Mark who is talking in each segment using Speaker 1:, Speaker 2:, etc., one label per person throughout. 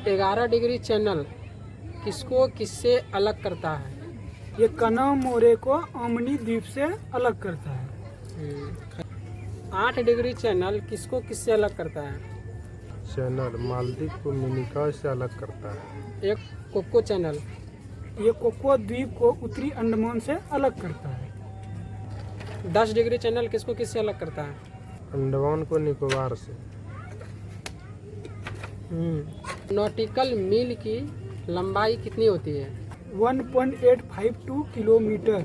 Speaker 1: 11 degree channel किसको किससे अलग करता है?
Speaker 2: ये कनव मोरे को ओमनी द्वीप से अलग करता है।
Speaker 1: 8 डिग्री चैनल किसको किससे अलग करता है?
Speaker 3: चैनल मालदीव को मिनिकॉय से अलग करता है।
Speaker 1: एक कोको चैनल
Speaker 2: ये कोको द्वीप को उत्तरी अंडमान से अलग करता है।
Speaker 1: 10 डिग्री चैनल किसको किससे अलग करता है?
Speaker 3: अंडमान को निकोबार से।
Speaker 1: नॉटिकल मील की लंबाई कितनी होती है?
Speaker 2: 1.852 किलोमीटर।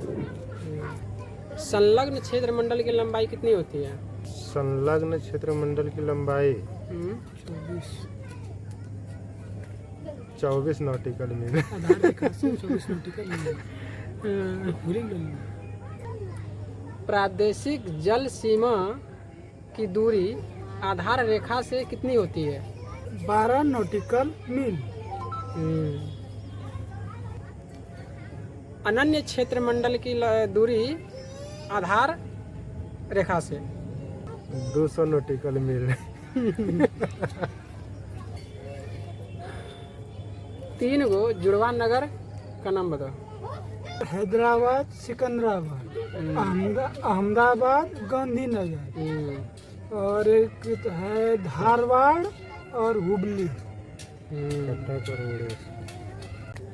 Speaker 1: संलग्न क्षेत्र मंडल की लंबाई कितनी होती है?
Speaker 3: संलग्न क्षेत्र मंडल की लंबाई 24 नॉटिकल मील।
Speaker 2: आधार रेखा से 24 नॉटिकल मील।
Speaker 1: प्रादेशिक जल सीमा की दूरी आधार रेखा से कितनी होती है?
Speaker 2: 12 नॉटिकल मील।
Speaker 1: अनन्य क्षेत्र मंडल की दूरी आधार रेखा से
Speaker 3: 200 नॉटिकल मील।
Speaker 1: 3 गो जुड़वा नगर का नाम बताओ।
Speaker 2: हैदराबाद, सिकंदराबाद, अहमदाबाद, गांधीनगर और एक है धारवाड़ और हुबली।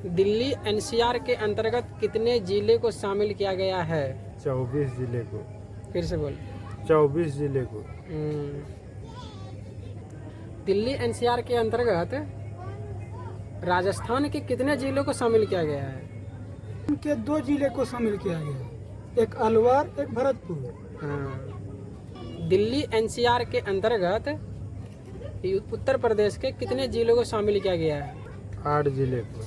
Speaker 2: दिल्ली एनसीआर के अंतर्गत कितने जिले को शामिल किया गया है?
Speaker 3: 24 जिले को।
Speaker 1: फिर से बोल।
Speaker 3: 24 जिले को।
Speaker 1: दिल्ली एनसीआर के अंतर्गत राजस्थान के कितने जिलों को शामिल किया गया है?
Speaker 2: उनके 2 जिले को शामिल किया गया है, एक अलवर, एक भरतपुर।
Speaker 1: दिल्ली एनसीआर के अंतर्गत उत्तर प्रदेश के कितने जिलों को शामिल किया गया है?
Speaker 3: 8 जिले को।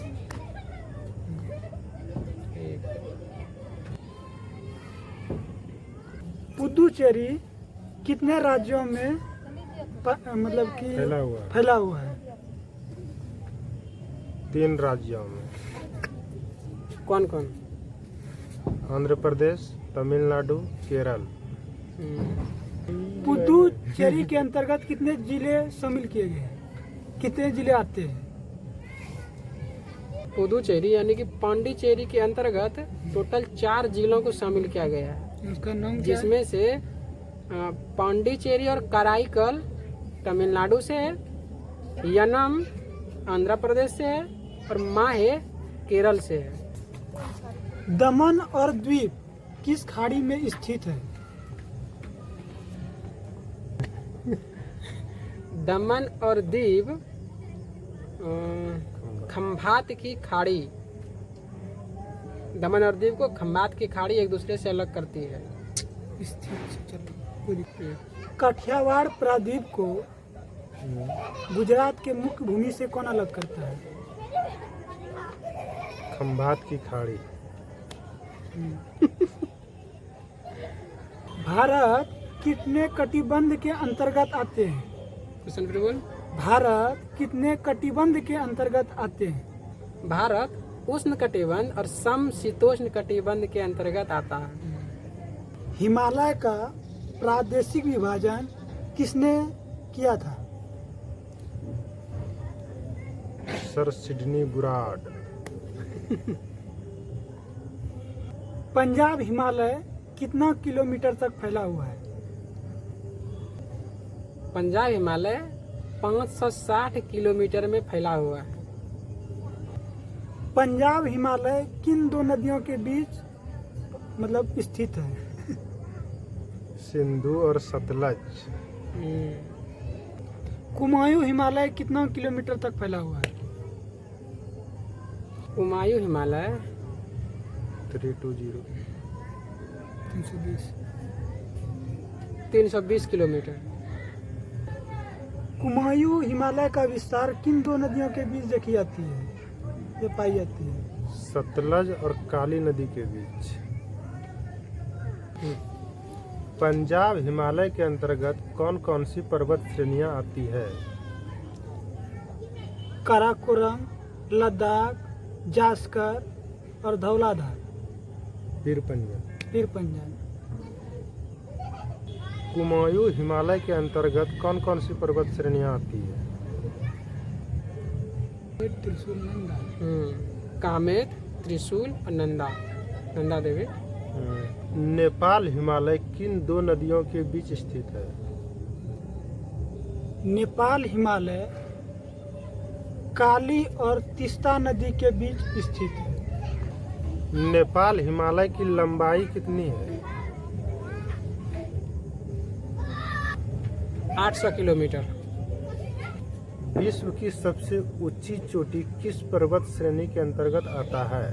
Speaker 2: पुदुचेरी कितने राज्यों में मतलब कि फैला हुआ है?
Speaker 3: 3 राज्यों में।
Speaker 1: कौन कौन?
Speaker 3: आंध्र प्रदेश, तमिलनाडु, केरल।
Speaker 2: पुदुचेरी के अंतर्गत कितने जिले शामिल किए गए हैं? कितने जिले आते हैं?
Speaker 1: पुदुचेरी यानी कि पांडिचेरी के अंतर्गत टोटल 4 जिलों को शामिल किया गया है।
Speaker 2: उसका नाम क्या है?
Speaker 1: जिसमें से पांडिचेरी और कराईकल तमिलनाडु से है, यनम आंध्र प्रदेश से है और माहे केरल से है।
Speaker 2: दमन और द्वीप किस खाड़ी में स्थित है?
Speaker 1: दमन और दीव खंभात की खाड़ी। दमन और दीव को खंभात की खाड़ी एक दूसरे से अलग करती है।
Speaker 2: काठियावाड़ प्रायद्वीप को गुजरात के मुख्य भूमि से कौन अलग करता है?
Speaker 3: खंभात की खाड़ी।
Speaker 2: भारत कितने कटिबंध के अंतर्गत आते हैं?
Speaker 1: क्वेश्चन फिर बोल।
Speaker 2: भारत कितने कटिबंध के अंतर्गत आते हैं?
Speaker 1: भारत उष्ण कटिबंध और समशीतोष्ण कटिबंध के अंतर्गत आता है।
Speaker 2: हिमालय का प्रादेशिक विभाजन किसने किया था?
Speaker 3: सर सिडनी बुराड।
Speaker 2: पंजाब हिमालय कितना किलोमीटर तक फैला हुआ है?
Speaker 1: पंजाब हिमालय 560 किलोमीटर में फैला हुआ है।
Speaker 2: पंजाब हिमालय किन 2 नदियों के बीच मतलब स्थित है?
Speaker 3: सिंधु और सतलज।
Speaker 2: कुमायूं हिमालय कितना किलोमीटर तक फैला हुआ है?
Speaker 1: कुमायूं हिमालय
Speaker 3: 320
Speaker 1: 320 किलोमीटर।
Speaker 2: कुमायूं हिमालय का विस्तार किन 2 नदियों के बीच देखी जाती है, ये पाई जाती है?
Speaker 3: सतलज और काली नदी के बीच। पंजाब हिमालय के अंतर्गत कौन कौन सी पर्वत श्रेणियां आती है?
Speaker 2: काराकोरम, लद्दाख, जास्कर और धौलाधार।
Speaker 3: पीर पंजाब।
Speaker 2: पीर पंजाब।
Speaker 3: कुमायूं हिमालय के अंतर्गत कौन कौन सी पर्वत श्रेणियां आती है?
Speaker 2: त्रिशूल नंदा।
Speaker 1: कामेत, त्रिशूल और नंदा देवी।
Speaker 3: नेपाल हिमालय किन दो नदियों के बीच स्थित है?
Speaker 2: नेपाल हिमालय काली और तीस्ता नदी के बीच स्थित है।
Speaker 3: नेपाल हिमालय की लंबाई कितनी है?
Speaker 1: 800 किलोमीटर।
Speaker 3: विश्व की सबसे ऊंची चोटी किस पर्वत श्रेणी के अंतर्गत आता है?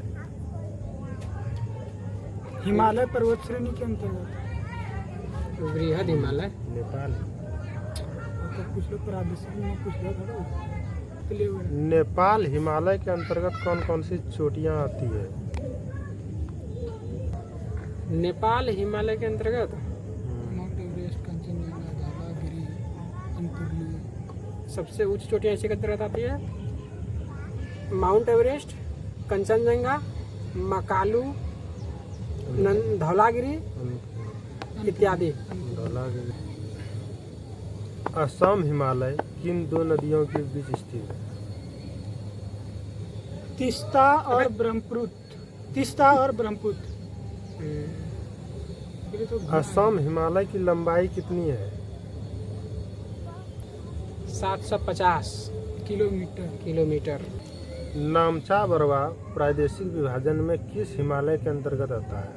Speaker 2: हिमालय पर्वत श्रेणी के अंतर्गत।
Speaker 1: बृहद हिमालय।
Speaker 3: नेपाल।
Speaker 2: कुछ लोग प्रादेशिक में कुछ लोग
Speaker 3: नेपाल हिमालय के अंतर्गत कौन कौन सी चोटियां आती है?
Speaker 1: नेपाल हिमालय के अंतर्गत
Speaker 2: माउंट एवरेस्ट, कंचनजंगा, धौलागिरी, अनपुरली।
Speaker 1: सबसे ऊंची चोटियां इसी के अंतर्गत आती है। माउंट एवरेस्ट, कंचनजंगा, मकालू, धौलागिरी इत्यादि।
Speaker 3: धौलागिरी। असम हिमालय किन दो नदियों के बीच स्थित है?
Speaker 2: तीस्ता और ब्रह्मपुत्र। तीस्ता और ब्रह्मपुत्र।
Speaker 3: असम हिमालय की लंबाई कितनी है?
Speaker 1: 750 किलोमीटर।
Speaker 3: नामचा बरवा प्रादेशिक विभाजन में किस हिमालय के अंतर्गत आता है?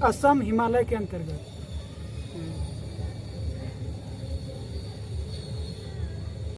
Speaker 2: असम हिमालय के अंतर्गत।